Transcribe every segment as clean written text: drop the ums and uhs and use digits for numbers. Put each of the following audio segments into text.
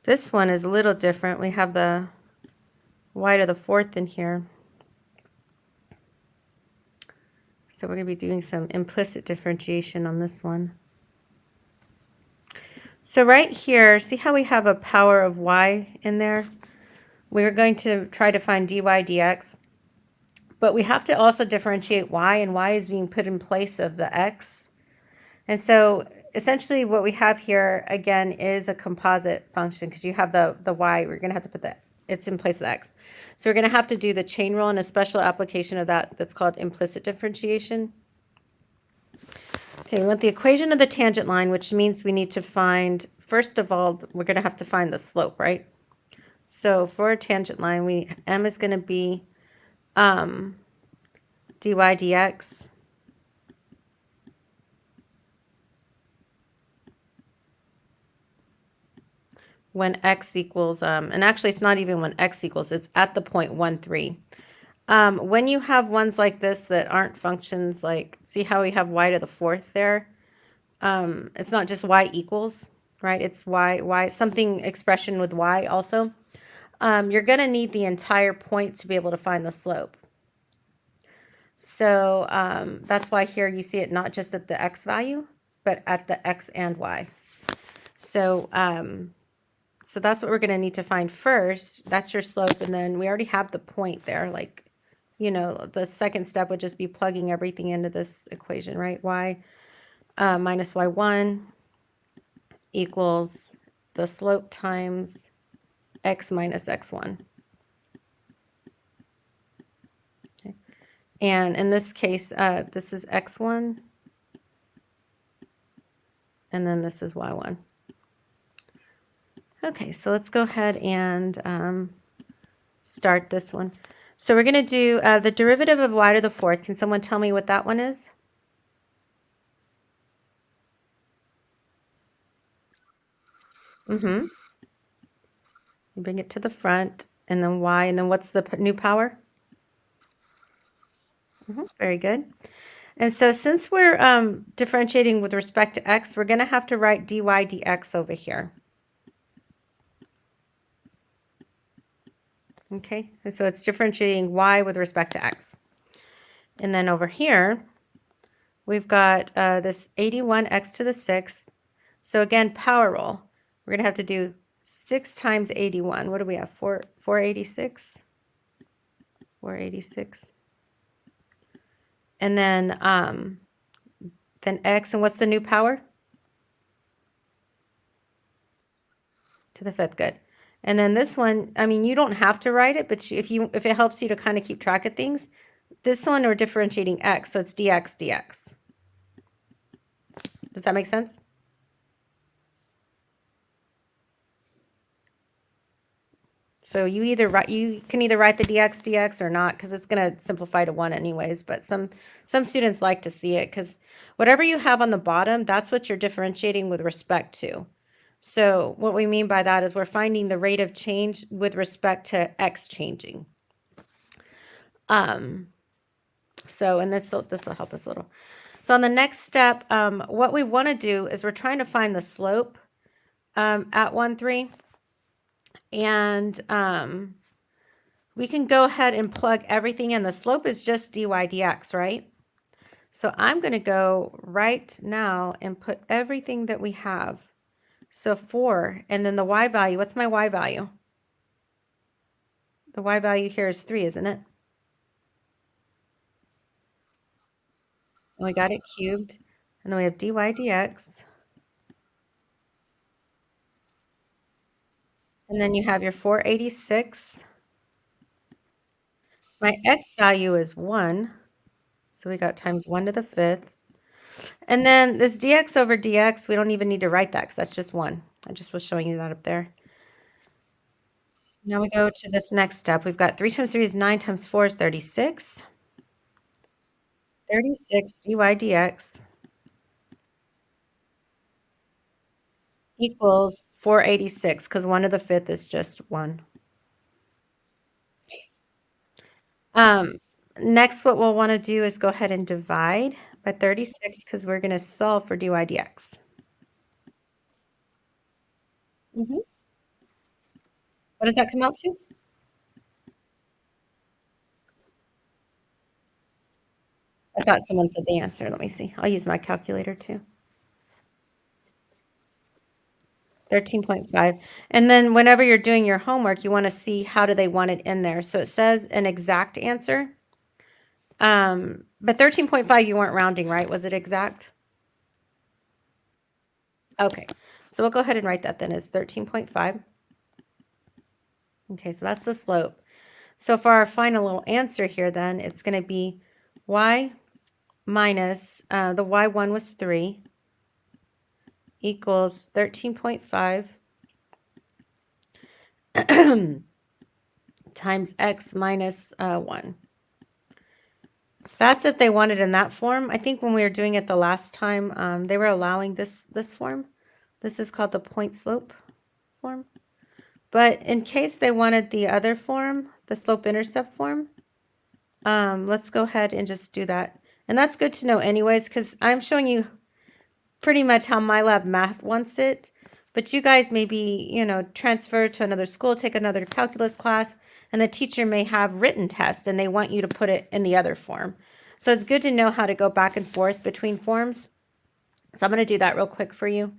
This one is a little different. We have the y to the fourth in here. So we're going to be doing some implicit differentiation on this one. So right here, see how we have a power of y in there? We're going to try to find dy dx, but we have to also differentiate y, and y is being put in place of the x. And so essentially what we have here, again, is a composite function because you have the y. We're going to have to put it's in place of the x. So we're going to have to do the chain rule and a special application of that's called implicit differentiation. Okay, we want the equation of the tangent line, which means we need to find, first of all, we're going to have to find the slope, right? So for a tangent line, m is going to be dy dx when x equals, and actually it's not even when x equals, it's at the point 1, 3. When you have ones like this that aren't functions, like, see how we have y to the fourth there? It's not just y equals, right? It's y, something expression with y also. You're going to need the entire point to be able to find the slope. So that's why here you see it not just at the x value, but at the x and y. So, so that's what we're going to need to find first. That's your slope. And then we already have the point there. Like, you know, the second step would just be plugging everything into this equation, right? Y minus y1 equals the slope times x minus x1. Okay. And in this case, this is x1, and then this is y1. Okay, so let's go ahead and start this one. So we're going to do the derivative of y to the fourth. Can someone tell me what that one is? Mm-hmm. You bring it to the front, and then y, and then what's the new power? Very good. And so since we're differentiating with respect to x, we're going to have to write dy dx over here. Okay, and so it's differentiating y with respect to x. And then over here, we've got this 81x to the 6th. So again, power rule. We're going to have to do 6 times 81. What do we have? 486? 486. And then x, and what's the new power? To the 5th, good. And then this one, I mean, you don't have to write it, but if it helps you to kind of keep track of things, this one we're differentiating x, so it's dx dx. Does that make sense? So you can either write the dx dx or not, because it's going to simplify to 1 anyways, but some students like to see it because whatever you have on the bottom, that's what you're differentiating with respect to. So what we mean by that is we're finding the rate of change with respect to x changing. So, and this will help us a little. So on the next step, what we want to do is we're trying to find the slope at 1, 3. And we can go ahead and plug everything in. The slope is just dy dx, right? So I'm going to go right now and put everything that we have. So 4, and then the y value. What's my y value? The y value here is 3, isn't it? And we got it cubed. And then we have dy dx. And then you have your 486. My x value is 1. So we got times 1 to the 5th. And then this dx over dx, we don't even need to write that because that's just 1. I just was showing you that up there. Now we go to this next step. We've got 3 times 3 is 9 times 4 is 36. 36 dy dx equals 486 because 1 to the 5th is just 1. Next, what we'll want to do is go ahead and divide by 36 because we're going to solve for dy dx. What does that come out to? I thought someone said the answer. Let me see. I'll use my calculator too. 13.5. And then whenever you're doing your homework, you want to see how do they want it in there. So it says an exact answer. But 13.5, you weren't rounding, right? Was it exact? Okay. So we'll go ahead and write that then as 13.5. Okay, so that's the slope. So for our final little answer here then, it's going to be y minus, the y1 was 3, equals 13.5 times x minus 1. That's if they want it in that form. I think when we were doing it the last time, they were allowing this form. This is called the point slope form. But in case they wanted the other form, the slope intercept form, let's go ahead and just do that. And that's good to know anyways, because I'm showing you pretty much how MyLab Math wants it. But you guys maybe, transfer to another school, take another calculus class, and the teacher may have written tests and they want you to put it in the other form. So it's good to know how to go back and forth between forms. So I'm going to do that real quick for you.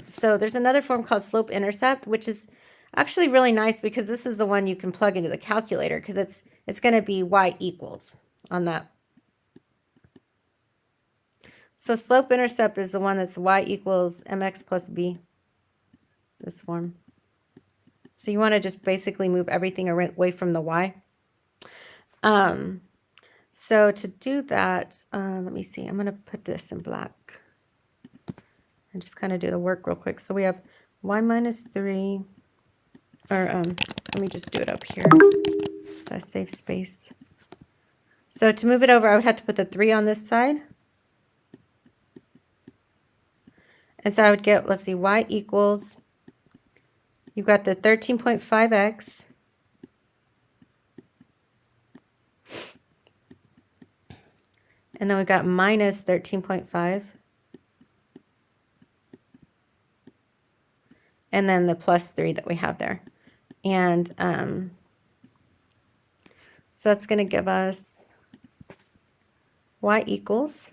So there's another form called slope intercept, which is actually really nice because this is the one you can plug into the calculator because it's going to be y equals on that. So slope intercept is the one that's y equals mx plus b, this form. So you want to just basically move everything away from the y. So to do that, let me see. I'm going to put this in black and just kind of do the work real quick. So we have y minus 3, or let me just do it up here so I save space. So to move it over, I would have to put the 3 on this side. And so I would get, let's see, y equals, you've got the 13.5x and then we got minus 13.5 and then the plus 3 that we have there. And so that's going to give us y equals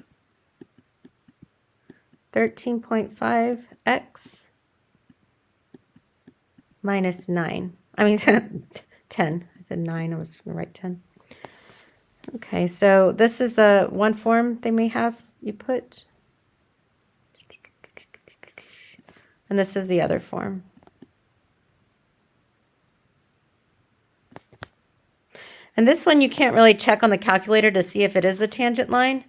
13.5x minus 9. I mean, 10. I said 9. I was going to write 10. Okay, so this is the one form they may have you put. And this is the other form. And this one you can't really check on the calculator to see if it is the tangent line.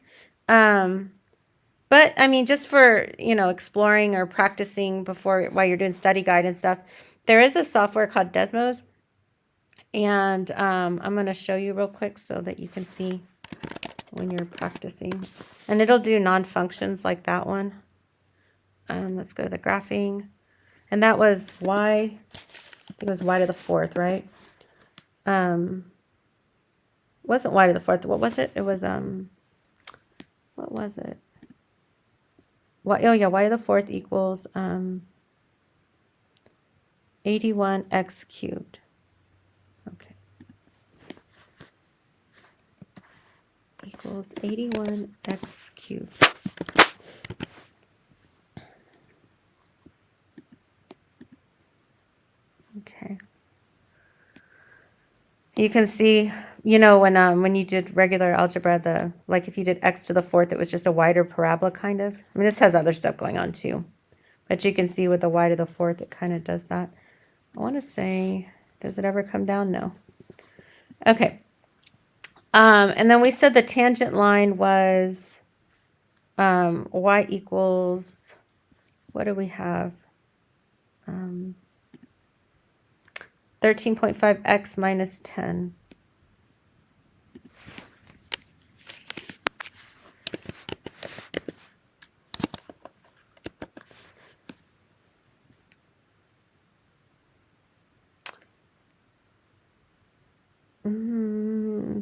But I mean, just for, exploring or practicing while you're doing study guide and stuff, there is a software called Desmos. And I'm going to show you real quick so that you can see when you're practicing. And it'll do non-functions like that one. Let's go to the graphing. And that was y, I think it was y to the 4th, right? Wasn't y to the 4th. What was it? It was, what was it? Y to the 4th equals 81x cubed. Okay. Equals 81x cubed. Okay. You can see, when you did regular algebra, like if you did x to the 4th, it was just a wider parabola kind of. I mean, this has other stuff going on too. But you can see with the y to the 4th, it kind of does that. I want to say, does it ever come down? No. Okay. And then we said the tangent line was y equals, what do we have? 13.5x minus 10.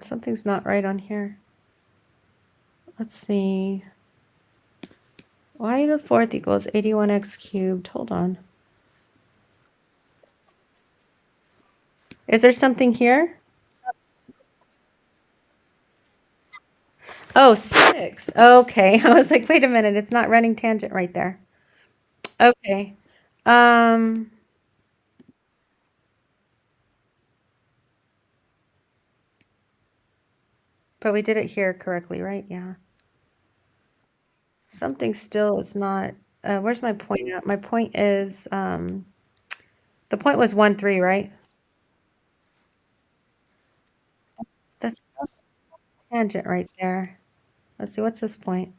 Something's not right on here. Let's see. Y to the 4th equals 81x cubed. Hold on. Is there something here? Oh, 6. Okay. I was like, wait a minute, it's not running tangent right there. Okay. Um, but we did it here correctly, right? Yeah. Something still is not, where's my point at? My point is, the point was 1, 3, right? That's tangent right there. Let's see, what's this point?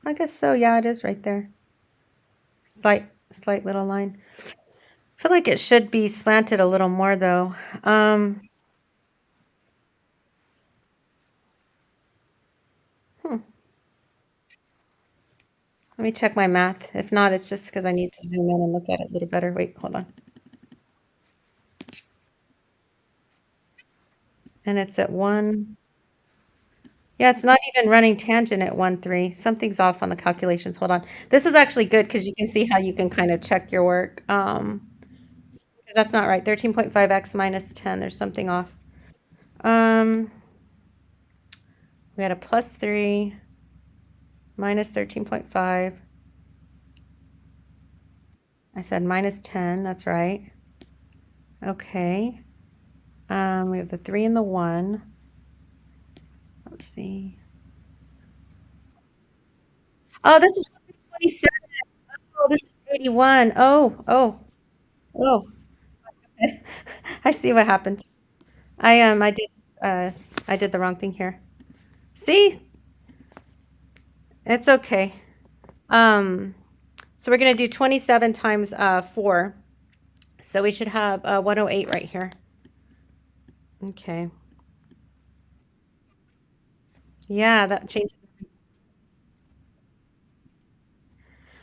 I guess so. Yeah, it is right there. Slight little line. I feel like it should be slanted a little more though. Um, hmm, Let me check my math. If not, it's just because I need to zoom in and look at it a little better. Wait, hold on. And it's at 1. Yeah, it's not even running tangent at 1, 3. Something's off on the calculations. Hold on. This is actually good because you can see how you can kind of check your work. 'Cause that's not right. 13.5x minus 10. There's something off. Um, we had a plus 3 minus 13.5. I said minus 10. That's right. Okay. We have the 3 and the 1. Let's see. Oh, this is 27. Oh, this is 81. Oh. I see what happened. I did uh I did the wrong thing here. See? It's okay. Um, so we're gonna do 27 times 4. So we should have 108 right here. Okay. Yeah, that changed.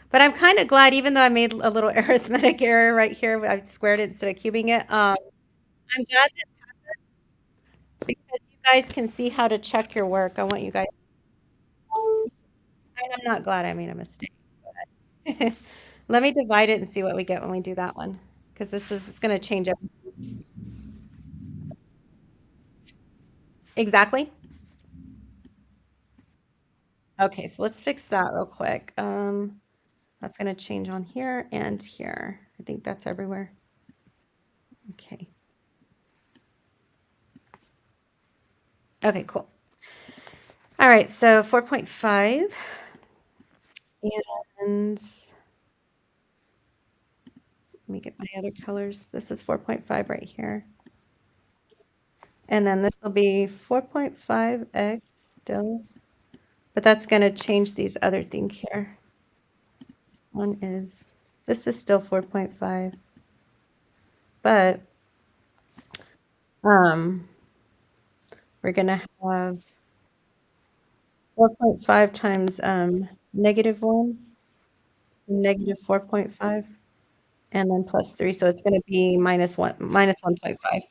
But I'm kind of glad, even though I made a little arithmetic error right here, I squared it instead of cubing it. I'm glad that because you guys can see how to check your work. I want you guys. And I'm not glad I made a mistake. Let me divide it and see what we get when we do that one, because this is it's going to change everything. Exactly. Okay, so let's fix that real quick. That's going to change on here and here. I think that's everywhere. Okay. Okay, cool. All right, so 4.5 and let me get my other colors. This is 4.5 right here. And then this will be 4.5x still, but that's going to change these other things here. One is, this is still 4.5, but um, we're going to have 4.5 times negative 1, negative 4.5, and then plus 3. So it's going to be minus 1.5.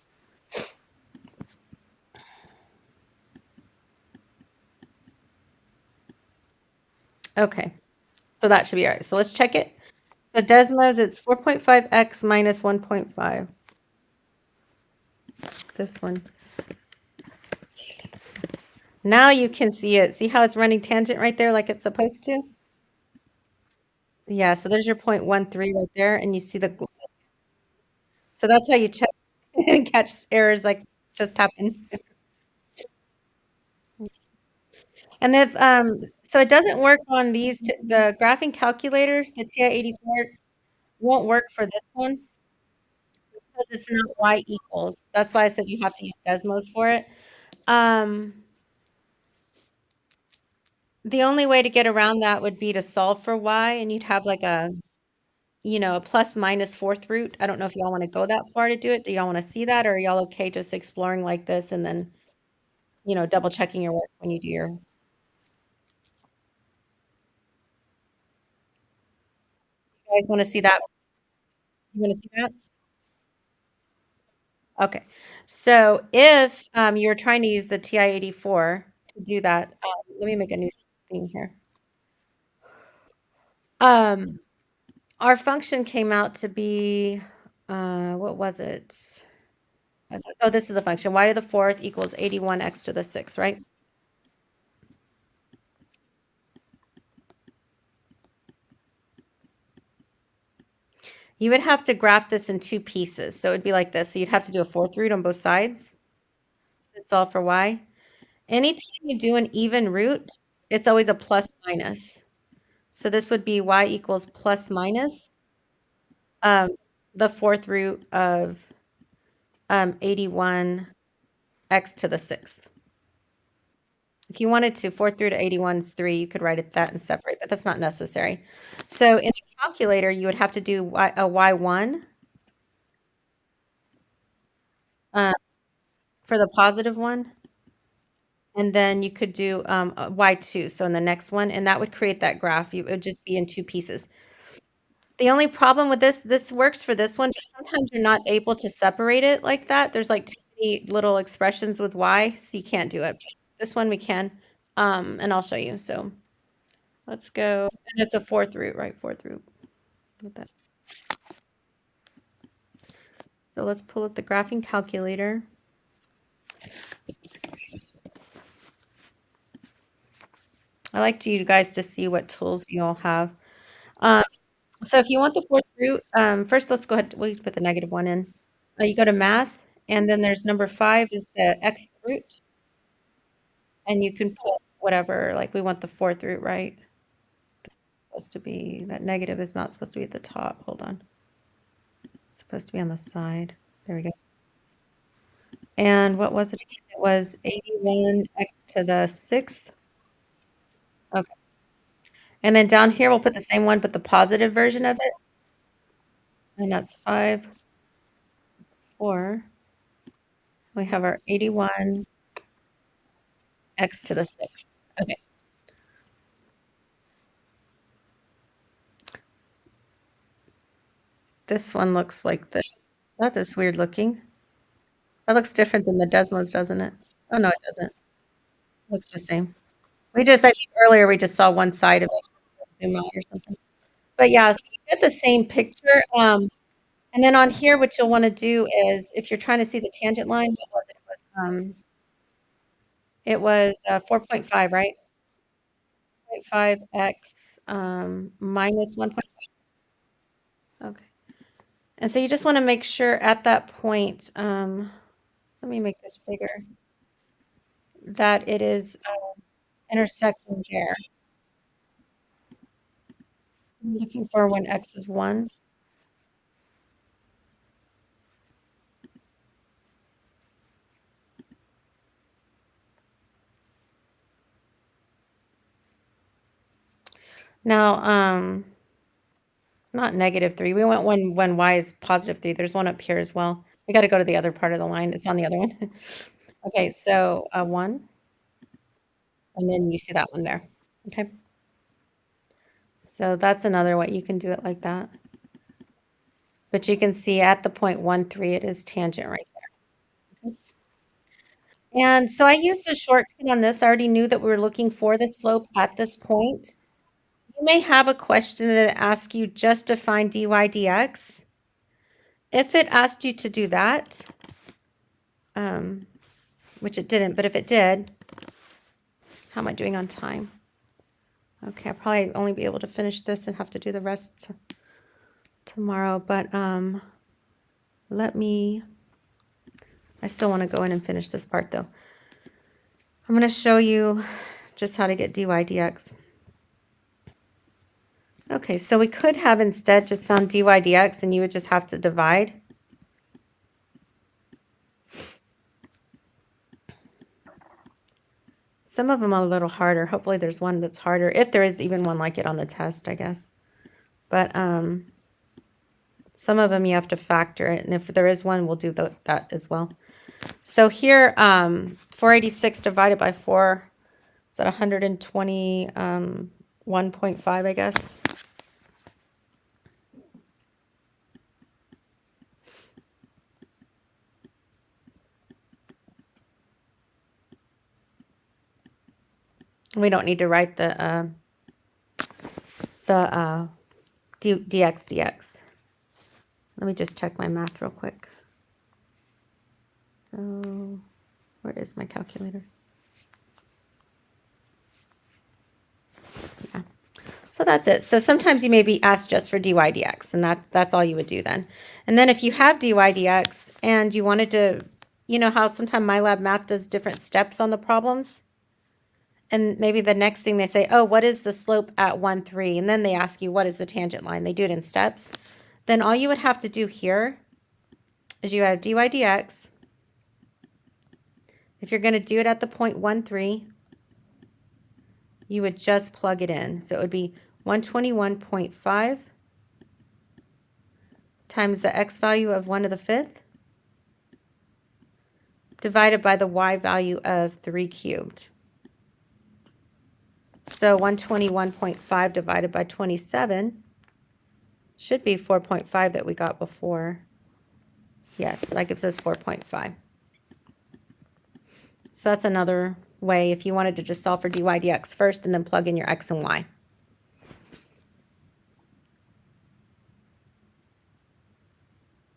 Okay, so that should be all right. So let's check it. So Desmos, it's 4.5x minus 1.5. This one. Now you can see it. See how it's running tangent right there like it's supposed to? Yeah, so there's your 0.13 right there, and you see the so that's how you check and catch errors like just happened. And if so it doesn't work on these the graphing calculator, the TI-84 won't work for this one because it's not y equals. That's why I said you have to use Desmos for it. Um, the only way to get around that would be to solve for y, and you'd have like a plus minus fourth root. I don't know if y'all want to go that far to do it. Do y'all want to see that, or are y'all okay just exploring like this and then, double checking your work when you do your, you guys want to see that? You want to see that? Okay. So if you're trying to use the TI-84 to do that, let me make a new thing here. Um, our function came out to be, what was it? Oh, this is a function. Y to the fourth equals 81x to the sixth, right? You would have to graph this in two pieces. So it'd be like this. So you'd have to do a fourth root on both sides to solve for y. Anytime you do an even root, it's always a plus minus. So this would be y equals plus minus um, the fourth root of 81x to the sixth. If you wanted to, fourth root of 81 is 3. You could write it that and separate, but that's not necessary. So in the calculator, you would have to do a y1 uh, for the positive one. And then you could do a y2. So in the next one, and that would create that graph. It would just be in two pieces. The only problem with this works for this one, just sometimes you're not able to separate it like that. There's like too many little expressions with y, so you can't do it. This one we can, and I'll show you. So let's go. And it's a fourth root, right? Fourth root. With that. So let's pull up the graphing calculator. I like you guys to see what tools you all have. So if you want the fourth root, first let's go ahead. We put the negative one in. You go to math, and then there's number 5 is the x root, and you can put whatever. Like we want the fourth root, right? Supposed to be that negative is not supposed to be at the top. Hold on. It's supposed to be on the side. There we go. And what was it? It was 81x to the sixth. Okay. And then down here we'll put the same one, but the positive version of it. And that's 5, 4. We have our 81 x to the sixth. Okay. This one looks like this. That is weird looking. That looks different than the Desmos, doesn't it? Oh, no, it doesn't. It looks the same. We just, I think earlier we just saw one side of it zoom out or something. But yeah, so you get the same picture. And then on here, what you'll want to do is if you're trying to see the tangent line, what was it? It was 4.5, right? 0.5x minus 1.5. Okay. And so you just want to make sure at that point, let me make this bigger, that it is intersecting there. I'm looking for when x is 1. Now, not -3. We went when y is +3. There's one up here as well. We got to go to the other part of the line. It's on the other one. Okay, so 1, and then you see that one there. Okay. So that's another way you can do it like that. But you can see at the point 1, 3, it is tangent right there. Okay. And so I used the shortcut on this. I already knew that we were looking for the slope at this point. You may have a question that asks you just to find dy dx. If it asked you to do that, which it didn't, but if it did, how am I doing on time? Okay, I'll probably only be able to finish this and have to do the rest tomorrow, but I still want to go in and finish this part though. I'm going to show you just how to get dy dx. Okay, so we could have instead just found dy dx and you would just have to divide. Some of them are a little harder. Hopefully there's one that's harder, if there is even one like it on the test, I guess. But some of them you have to factor it, and if there is one, we'll do that as well. So here, 486 divided by 4, is that 121.5, I guess. We don't need to write the dx dx. Let me just check my math real quick. So where is my calculator? Yeah. So that's it. So sometimes you may be asked just for dy dx, and that's all you would do then. And then if you have dy dx and you wanted to, you know how sometimes MyLab Math does different steps on the problems? And maybe the next thing they say, oh, what is the slope at 1, 3? And then they ask you, what is the tangent line? They do it in steps. Then all you would have to do here is you have dy dx. If you're going to do it at the point 1, 3, you would just plug it in. So it would be 121.5 times the x value of 1 to the 5th divided by the y value of 3 cubed. So 121.5 divided by 27 should be 4.5 that we got before. Yes, that gives us 4.5. So that's another way if you wanted to just solve for dy dx first and then plug in your x and y.